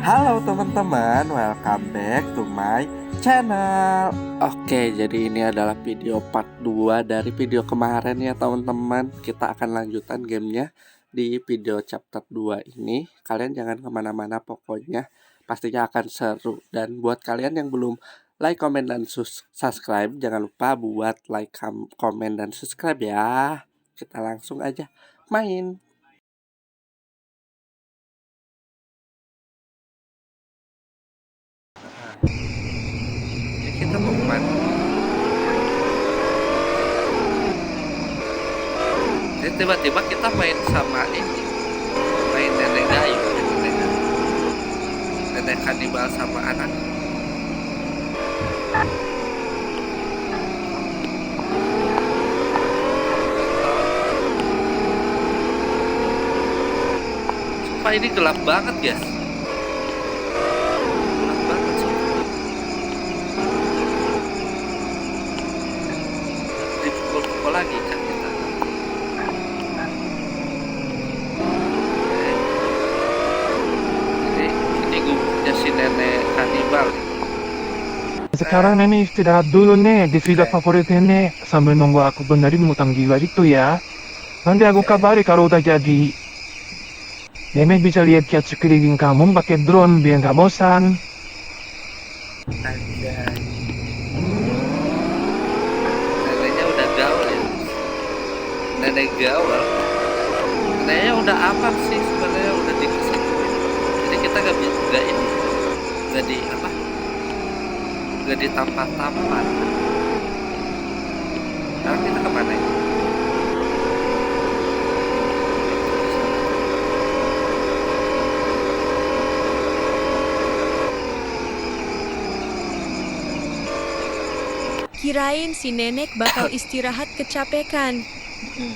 Halo teman-teman, welcome back to my channel. Oke, jadi ini adalah video part 2 dari video kemarin ya teman-teman. Kita akan lanjutan gamenya di video chapter 2 ini. Kalian jangan kemana-mana pokoknya, pastinya akan seru. Dan buat kalian yang belum like, comment, dan subscribe, jangan lupa buat like, comment, dan subscribe ya. Kita langsung aja main. Kita mau kemana? Jadi tiba-tiba kita main sama ini, main nenek gayu, nenek kanibal sama anak. Sumpah ini gelap banget guys. Gelap banget sih. Dipukul-pukul lagi kan kita. Oke. Ini gubuknya si nenek kanibal. Sekarang nenek istirahat dulu nih di villa favorit nenek sambil nunggu aku benerin utang jiwa itu ya. Nanti aku kabari kalau udah jadi. Nenek bisa lihat kiat sekeliling kamu pakai drone biar nggak bosan. Anjay. Neneknya udah gaul ya. Nenek gaul. Neneknya udah apa sih sebenarnya, udah dikesetuin. Jadi kita nggak ini, nggak di apa? Nggak ditampar-tampar. Sekarang kita kemana ya? Kirain si nenek bakal istirahat kecapekan.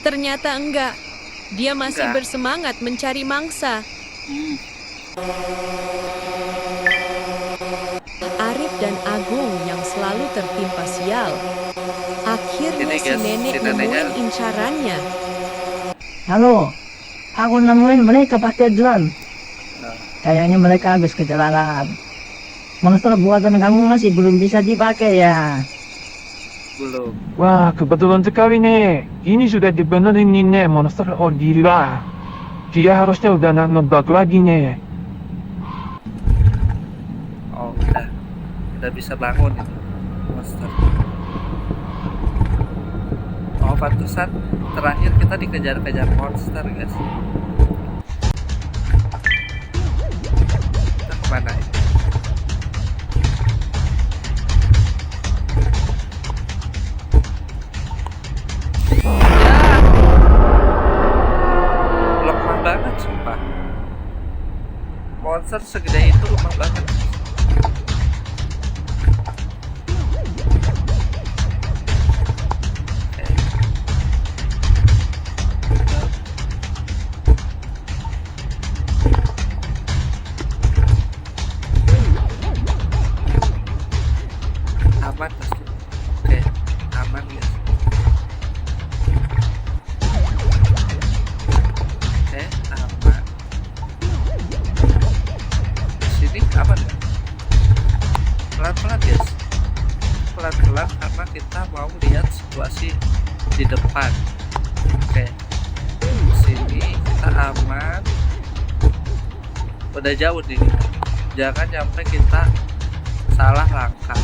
Ternyata enggak. Dia masih Enggak. bersemangat mencari mangsa. Arif dan Agung yang selalu tertimpa sial. Akhirnya Ini si guys, nenek si neneknya nemuin incarannya. Halo, aku nemuin mereka pakai drone. Nah, Kayaknya mereka habis kecelakaan. Monster buatan kamu masih belum bisa dipakai ya. belum. Wah kebetulan sekali nih. Ini sudah dibenerin nih nih monster. Oh gila. Dia harusnya udah ngebug lagi nih. Oh udah bisa bangun itu monster. Oh pantesan terakhir kita dikejar-kejar monster guys. Kita kemana ya? Lemah banget sumpah. Monster segede itu lemah banget. Aman pasti. Oke, aman guys. Oke, aman. Sini aman ya? Pelan-pelan guys. Pelan-pelan karena kita mau lihat situasi di depan. Oke. Sini kita aman. Udah jauh nih. Jangan sampai kita salah langkah.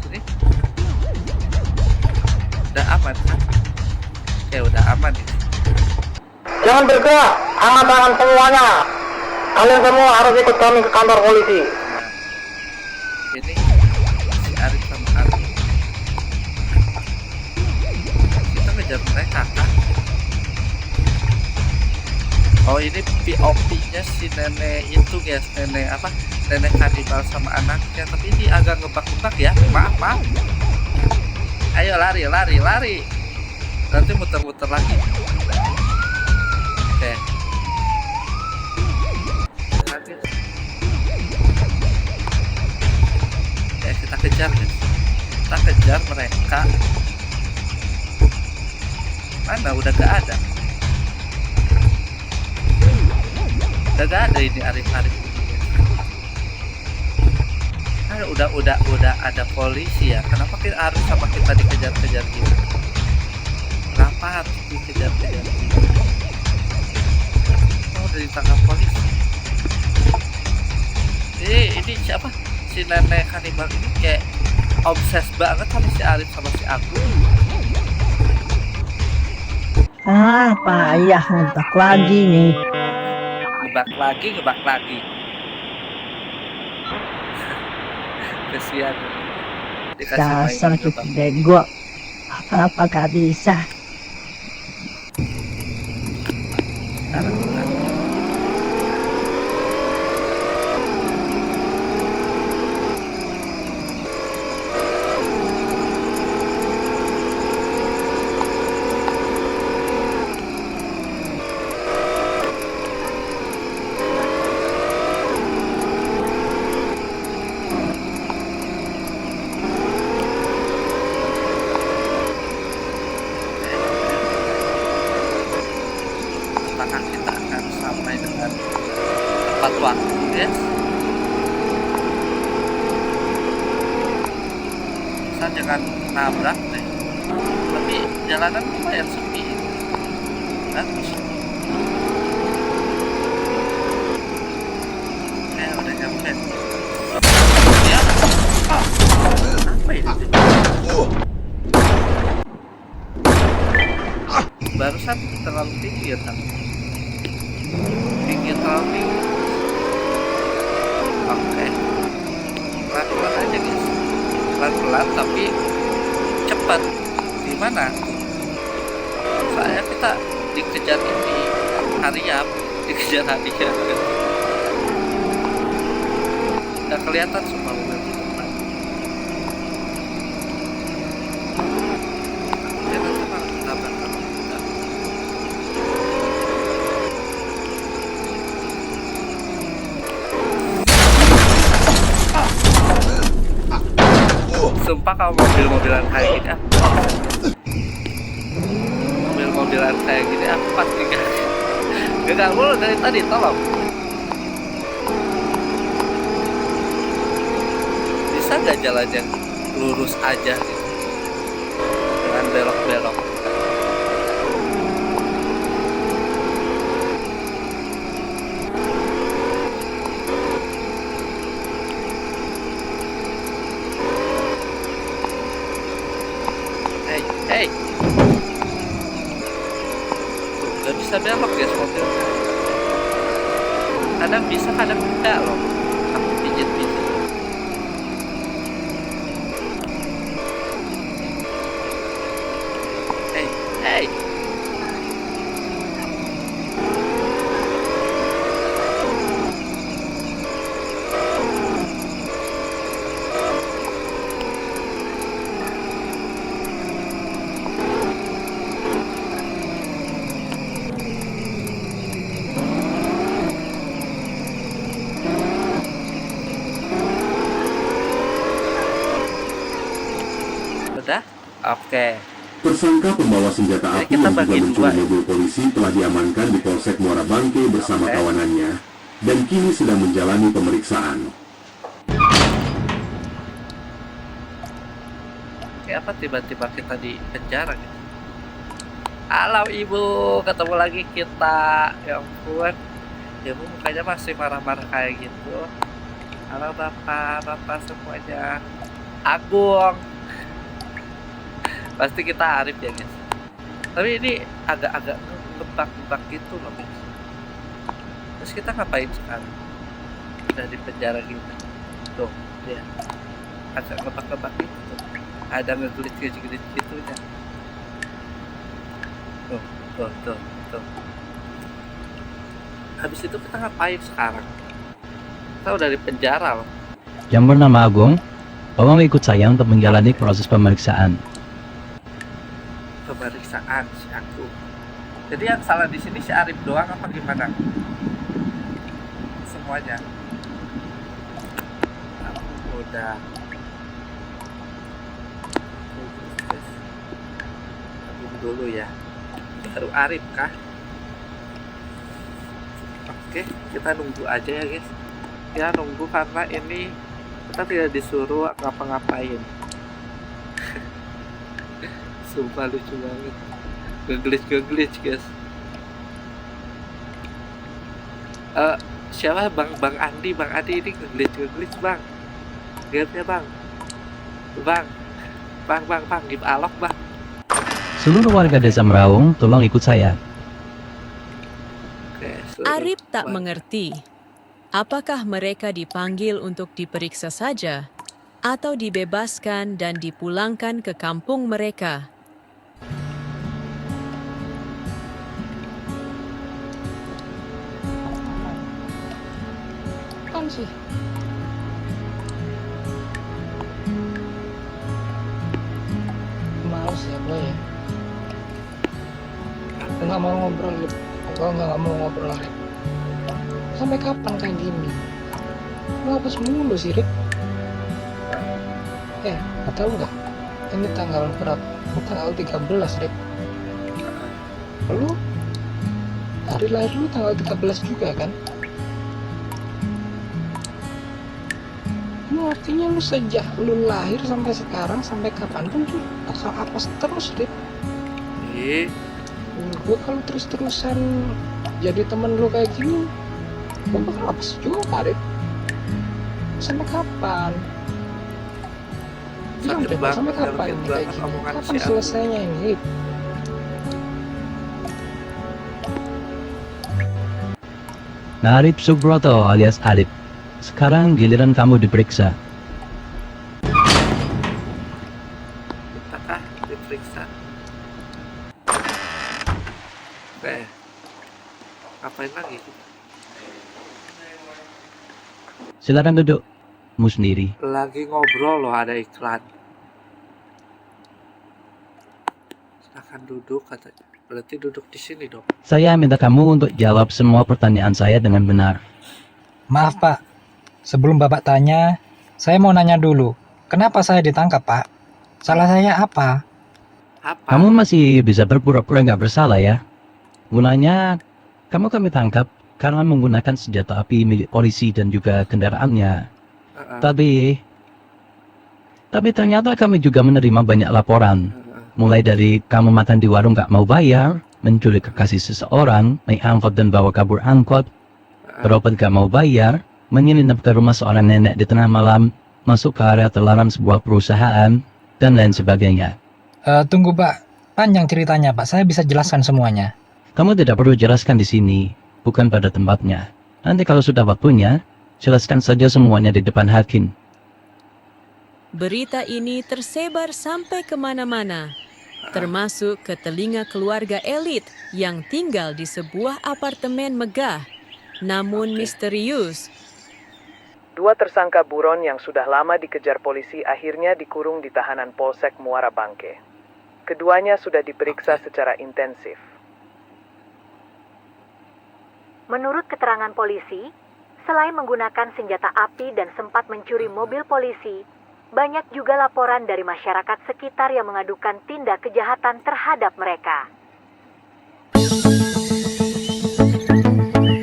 Sini. Udah aman kan? Oke, udah aman ya. Jangan bergerak, angkat tangan semuanya. Kalian semua harus ikut kami ke kantor polisi. Nah, ini si Arif sama Arif. Kita ngejar mereka kan? Oh ini POV-nya si nenek itu guys, nenek apa? Nenek kanibal sama anaknya, tapi ini agak ngebak-ngebak ya. Maaf. Ayo lari. Nanti muter-muter lagi. Oke. Lagi. Oke, kita kejar guys. Kita kejar mereka. Mana udah gak ada. Gak ada ini Arif. Kan udah ada polisi ya. Kenapa kita harus sama kita dikejar-kejar gitu? Kenapa harus dikejar-kejar gitu? Oh, udah ditangkap polisi. Ini siapa? Si nenek kanibal ini kayak obses banget sama si Arif sama si aku. Payah ngebak lagi nih. Ngebak lagi. Kesian. Dikasih Dasar mainan cucu ngebak. bego. Apa-apa gak bisa. Bentar. Apakah kita akan sampai dengan tepat waktu, guys? Bisa jangan nabrak deh. Tapi jalanan lumayan sepi. Bagus. Udah nyampe. Ya. Apa ini? Barusan terlalu tinggi ya, kan? Terlalu tinggi. Oke. Pelan-pelan aja, guys. Pelan-pelan tapi cepat. Gimana? Saya kita dikejar ini hariap, dikejar hariap. Nggak kelihatan semua mobil di depan. Jangan sampai tabrakan kita. Sumpah kalau mobil-mobilan kayak gini mobil-mobilan kayak gini aku pasti gagal mulu dari tadi, tolong. Bisa gak jalan yang lurus aja gitu dengan belok-belok? Hey, tuh gak bisa belok ya mobilnya. Kadang bisa, kadang enggak loh. Aku pijit-pijit. Hey. Udah? Oke. Tersangka pembawa senjata Jadi api kita yang juga bagi mencuri dua. mobil polisi telah diamankan di Polsek Muara Bangke bersama Oke. kawanannya dan kini sedang menjalani pemeriksaan. Kayak apa tiba-tiba kita di penjara gitu. Halo ibu, ketemu lagi kita. Ya ampun. Ibu mukanya masih marah-marah kayak gitu. Halo bapak semuanya. Agung. Pasti kita Arif ya guys. Tapi ini agak-agak ngebak-ngebak gitu loh guys. Terus kita ngapain sekarang? Udah di penjara gitu. Tuh, ya. Agak ngebak-ngebak gitu tuh. Ada ngegelit-gelit gitu ya. Tuh. Habis itu kita ngapain sekarang? Kita udah di penjara loh. Yang bernama Agung, tolong ikut saya untuk menjalani proses pemeriksaan. Pemeriksaan si aku. Jadi yang salah di sini si Arif doang apa gimana? Semuanya. Aku udah. Agung dulu ya. Baru Arif kah? Oke, kita nunggu aja ya guys. Ya nunggu karena ini kita tidak disuruh ngapa-ngapain. Sumpah lucu banget. Ngeglitch guys. Siapa Bang Andi ini ngeglitch Bang. Gamenya Bang, give alok Bang. Seluruh warga desa Meraung, tolong ikut saya. Oke, Arif tak mengerti. Apakah mereka dipanggil untuk diperiksa saja atau dibebaskan dan dipulangkan ke kampung mereka? Kan sih. Males ya gue ya. Gue nggak mau ngobrol, Lip. Gue nggak mau ngobrol, Lip. Sampai kapan kayak gini? Lu hapus mulu sih, Rip. Tahu nggak? Ini tanggal berapa? Tanggal 13, Rip. Lu hari lahir lu tanggal 13 juga kan? Ini artinya lu sejak lu lahir sampai sekarang, sampai kapanpun tuh bakal apes terus, Rip. Gue kalau terus-terusan jadi temen lu kayak gini, gue bakal apes juga, Rip. Sampai kapan? Bilang, Rip, sampai kapan ini kayak gini? Kapan selesainya ini, Rip? Narip Subroto alias Arif. Sekarang giliran kamu diperiksa. Apakah diperiksa? Ngapain lagi? Silakan duduk. Kamu sendiri. Lagi ngobrol loh, ada iklan. Silakan duduk katanya. Berarti duduk di sini dong. Saya minta kamu untuk jawab semua pertanyaan saya dengan benar. Maaf, Pak. Sebelum Bapak tanya, saya mau nanya dulu. Kenapa saya ditangkap, Pak? Salah saya apa? Apa? Kamu masih bisa berpura-pura nggak bersalah ya? Gunanya, kamu kami tangkap karena menggunakan senjata api milik polisi dan juga kendaraannya. Tapi ternyata kami juga menerima banyak laporan. Mulai dari kamu makan di warung gak mau bayar, menculik kekasih seseorang, naik angkot dan bawa kabur angkot, berobat gak mau bayar, menyelinap ke rumah seorang nenek di tengah malam, masuk ke area terlarang sebuah perusahaan, dan lain sebagainya. Tunggu, Pak. Panjang ceritanya, Pak. Saya bisa jelaskan semuanya. Kamu tidak perlu jelaskan di sini, bukan pada tempatnya. Nanti kalau sudah waktunya, jelaskan saja semuanya di depan hakim. Berita ini tersebar sampai kemana-mana, termasuk ke telinga keluarga elit yang tinggal di sebuah apartemen megah, namun misterius. Dua tersangka buron yang sudah lama dikejar polisi akhirnya dikurung di tahanan Polsek Muara Bangke. Keduanya sudah diperiksa secara intensif. Menurut keterangan polisi, selain menggunakan senjata api dan sempat mencuri mobil polisi, banyak juga laporan dari masyarakat sekitar yang mengadukan tindak kejahatan terhadap mereka.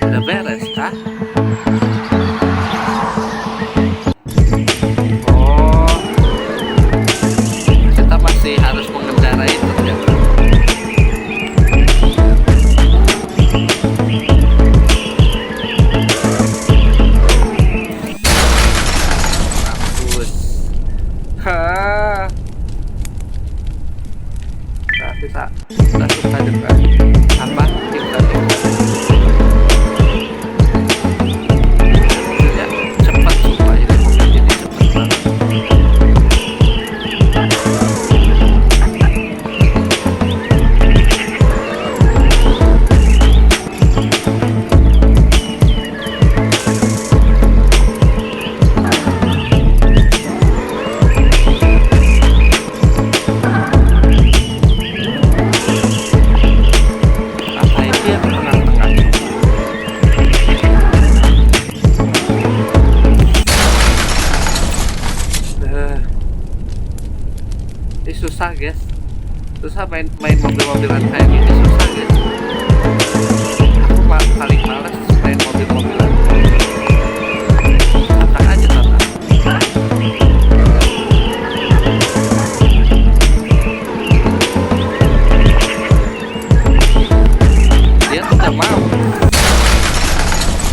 Udah beres kah? Kita masih harus mengendarai ternyata. Kita suka dengan apa ya, cepat supaya ini mobil ini cepat banget. Susah guys, susah main mobil-mobilan kayak gini, susah guys. Aku paling males main mobil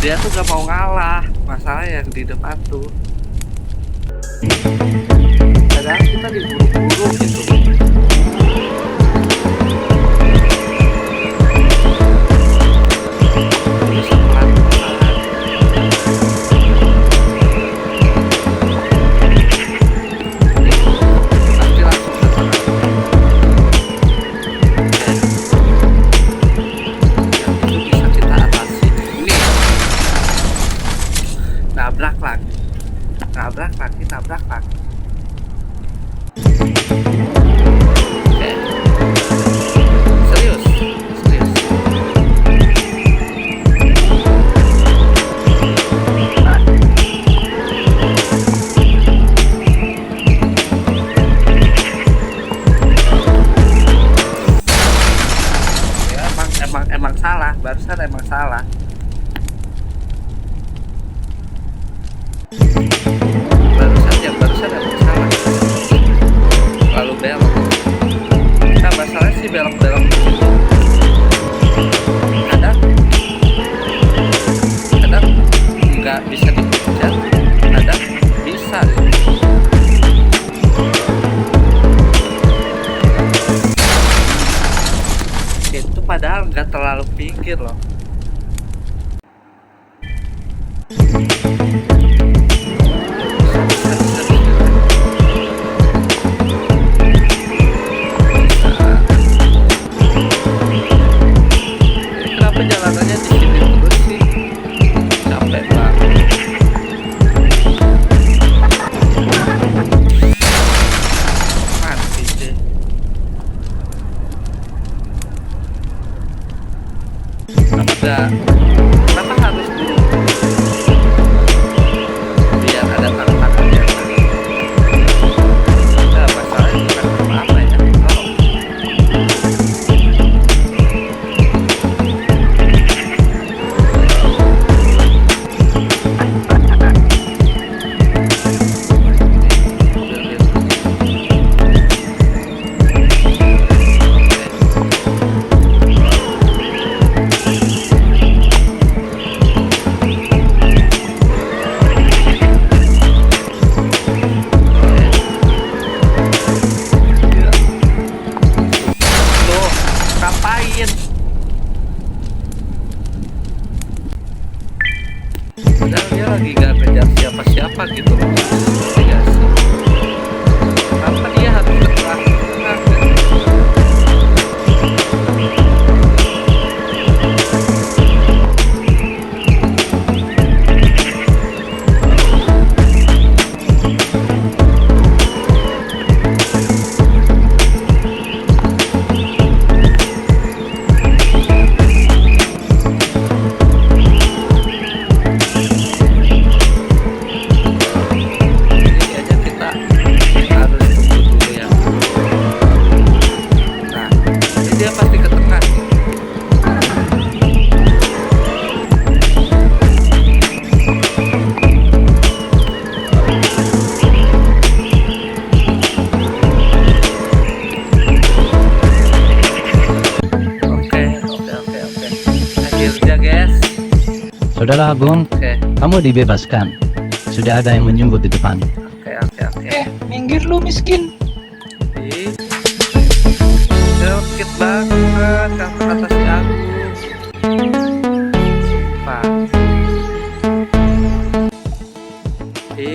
Dia tuh gak mau ngalah, masalah yang di depan tuh. Padahal kita diburu-buru gitu. Bisa pelan-pelan. Pasti langsung ke tengah. Oke. Yang itu bisa kita atasi. Ini nabrak lagi. Nabrak lagi. Oke. Serius. Ya, emang salah. Barusan emang salah. Barusan emang salah. Lalu belok. Nah, masalahnya sih belok-belok gitu. Kadang nggak bisa dikejar, kadang bisa gitu. Itu padahal nggak terlalu pinggir loh. Kenapa jalanannya di sini terus sih? Capek banget. Mati deh. Kenapa harus buru-buru? Biar ada tantangannya kan? Nah, masalahnya bukan apa-apa ya. Tuh, ngapain? Padahal dia lagi gak ngejar siapa-siapa gitu loh. Iya sih. Kenapa dia harus ke tengah-tengah gitu? Ini aja kita harus tunggu dulu ya. Nah, ini dia pasti ke tengah nih. Oke. Akhirnya guys. Saudara Agung, Oke. kamu dibebaskan. Sudah ada yang menjemput di depan. Oke. Minggir lu miskin. Ih, sedikit banget kata si Agung. Sumpah.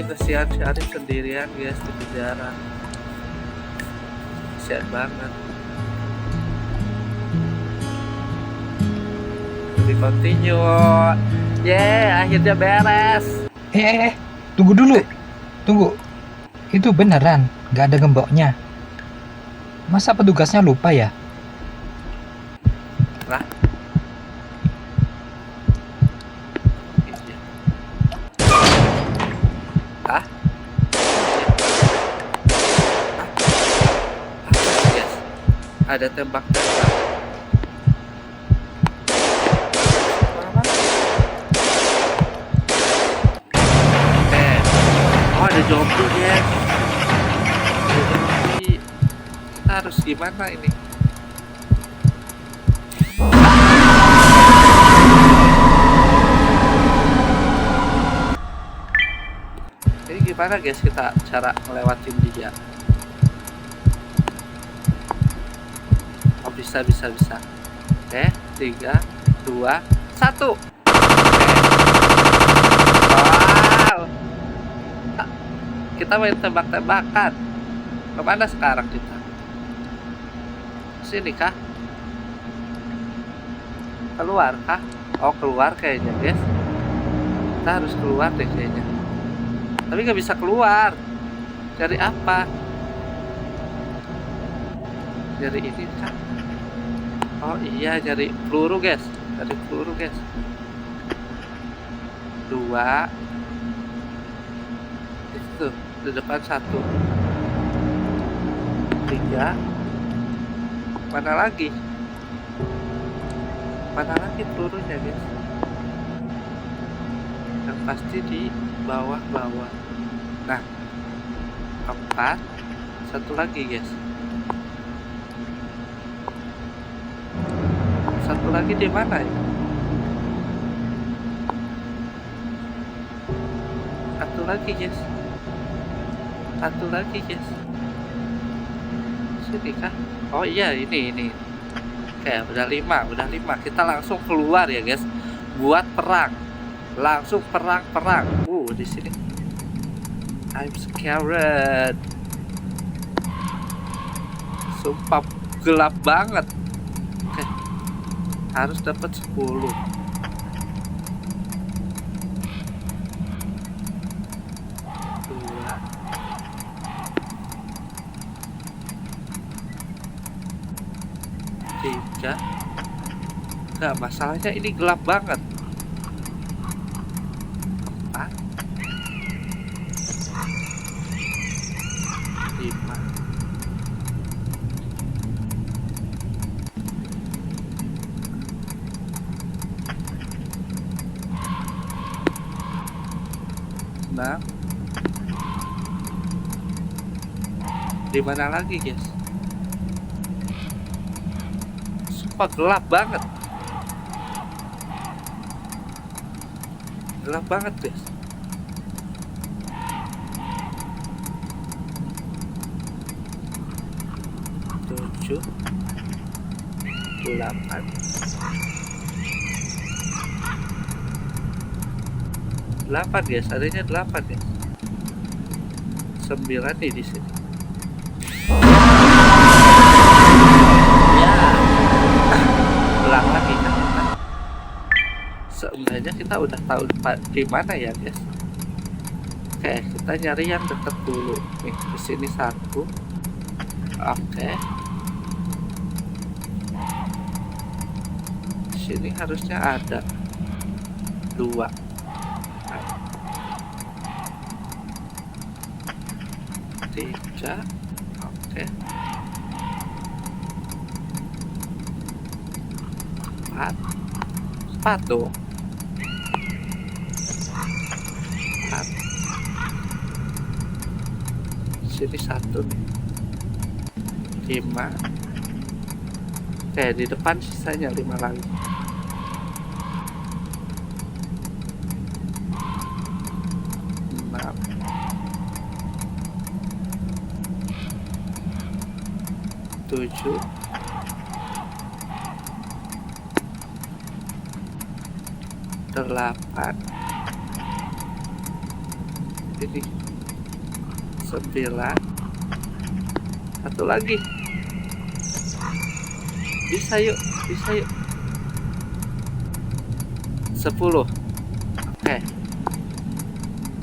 Kesian si Arif sendirian guys di penjara. Kesian banget. Lebih continue. Akhirnya beres. Tunggu dulu. Tunggu. Itu beneran nggak ada gemboknya. Masa petugasnya lupa ya? Lah. Hah? Yes. Ada tembak-tembak. Ada zombie guys. Ada zombie. Kita harus gimana ini? Gimana guys kita cara ngelewatin dia? Oh, bisa. Oke, 3, 2, 1. Wow. Kita main tembak-tembakan. Kemana sekarang kita? Sini kah? Keluar kah? Oh, keluar kayaknya guys. Kita harus keluar deh kayaknya. Tapi nggak bisa keluar. Cari apa? Cari ini kah? Oh iya, cari peluru guys. Cari peluru guys. 2. Itu di depan 1. 3. Mana lagi? Mana lagi pelurunya guys? Yang pasti di bawah-bawah. Nah, 4. 1 lagi guys. 1 lagi di mana ya? 1 lagi guys. 1 lagi guys. Sini kah? Oh iya, ini. Oke, udah 5. Kita langsung keluar ya guys. Buat perang. Langsung perang. Di sini. I'm scared. Sumpah gelap banget. Oke. Harus dapat 10. 3. Enggak, masalahnya ini gelap banget. 4. 5. 6. Di mana lagi guys? Sumpah gelap banget. Gelap banget guys. 7, 8. 8 guys, adanya 8 guys. 9 nih di sini. Ya, ulang lagi kan. Sebenarnya kita udah tahu di mana ya guys. Oke, kita nyari yang dekat dulu. Nih, di sini 1. Oke. Di sini harusnya ada 2. 3. Oke. 4 dong. 4. Sini 1 nih. 5. Oke, di depan sisanya 5 lagi. 6. 7. 8. Ini 9. 1 lagi. Bisa yuk. 10. Oke.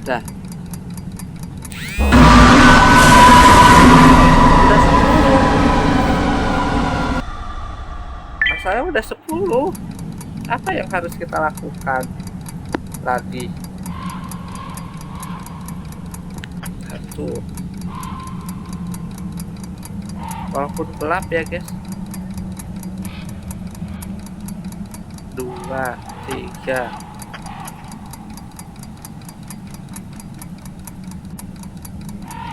Dah. Udah 10. Saya udah 10. Apa yang harus kita lakukan lagi? 1. Walaupun gelap ya guys. 2, 3.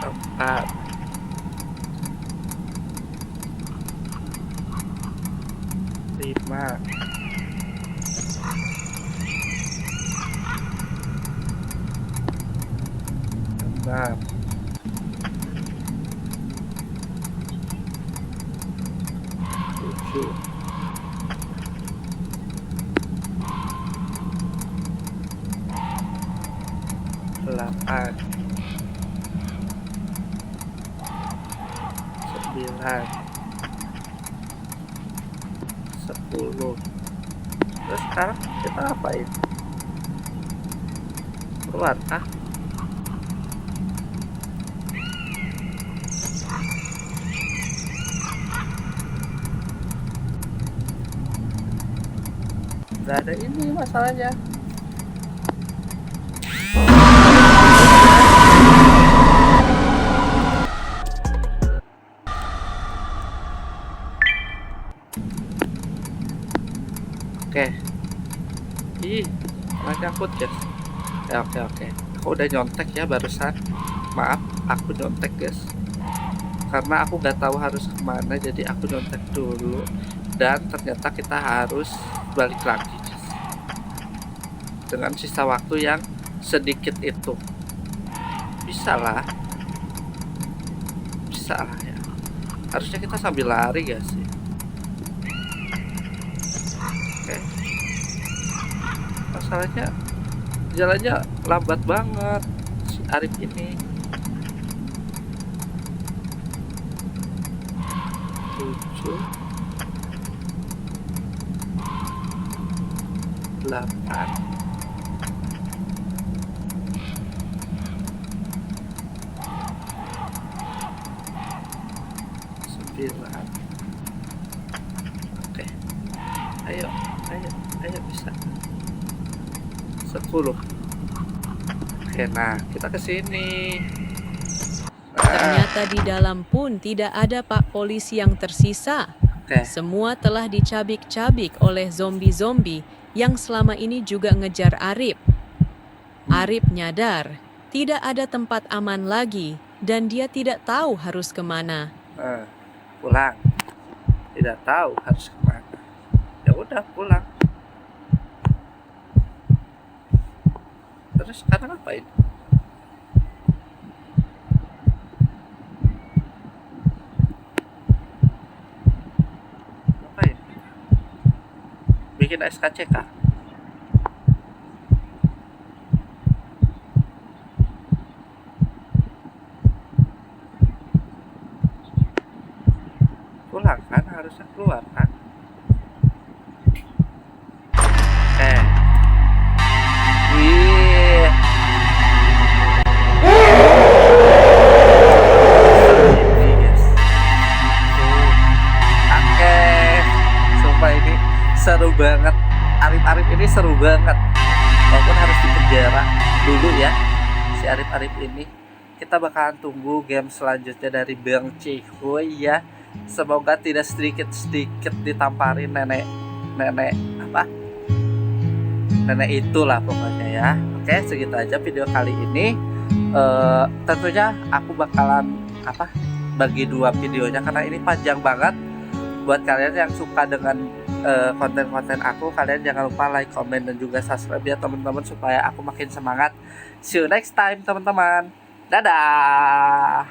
4. 5. 6. Nah, 7, 8, 9, 10. Terus sekarang kita ngapain? Keluar kah? Gak ada ini masalahnya. Oke. Ih, malah nyangkut guys. Oke. Aku udah nyontek ya barusan. Maaf, aku nyontek guys. Karena aku nggak tahu harus kemana, jadi aku nyontek dulu. Dan ternyata kita harus balik lagi guys. Dengan sisa waktu yang sedikit itu. Bisa lah ya. Harusnya kita sambil lari gak sih? Oke. Masalahnya jalannya lambat banget si Arif ini. 7, 8, 9. Oke. Ayo bisa. 10. Oke, nah kita ke sini. Ternyata di dalam pun tidak ada Pak Polisi yang tersisa. Oke. Semua telah dicabik-cabik oleh zombie-zombie yang selama ini juga ngejar Arif. Arif nyadar tidak ada tempat aman lagi dan dia tidak tahu harus kemana. Pulang. Tidak tahu harus kemana. Ya udah pulang. Terus sekarang ngapain? Bikin SKCK. Pulang kan, harusnya keluar kan. Wih. Ini guys. Oke. Sumpah ini seru banget. Arif ini seru banget. Walaupun harus di penjara dulu ya si Arif ini. Kita bakalan tunggu game selanjutnya dari Bang Cihuy ya. Semoga tidak sedikit ditamparin nenek itulah pokoknya ya. Oke, segitu aja video kali ini. Tentunya aku bakalan bagi 2 videonya karena ini panjang banget. Buat kalian yang suka dengan konten-konten aku, kalian jangan lupa like, comment, dan juga subscribe ya teman-teman supaya aku makin semangat. See you next time teman-teman. Dadah.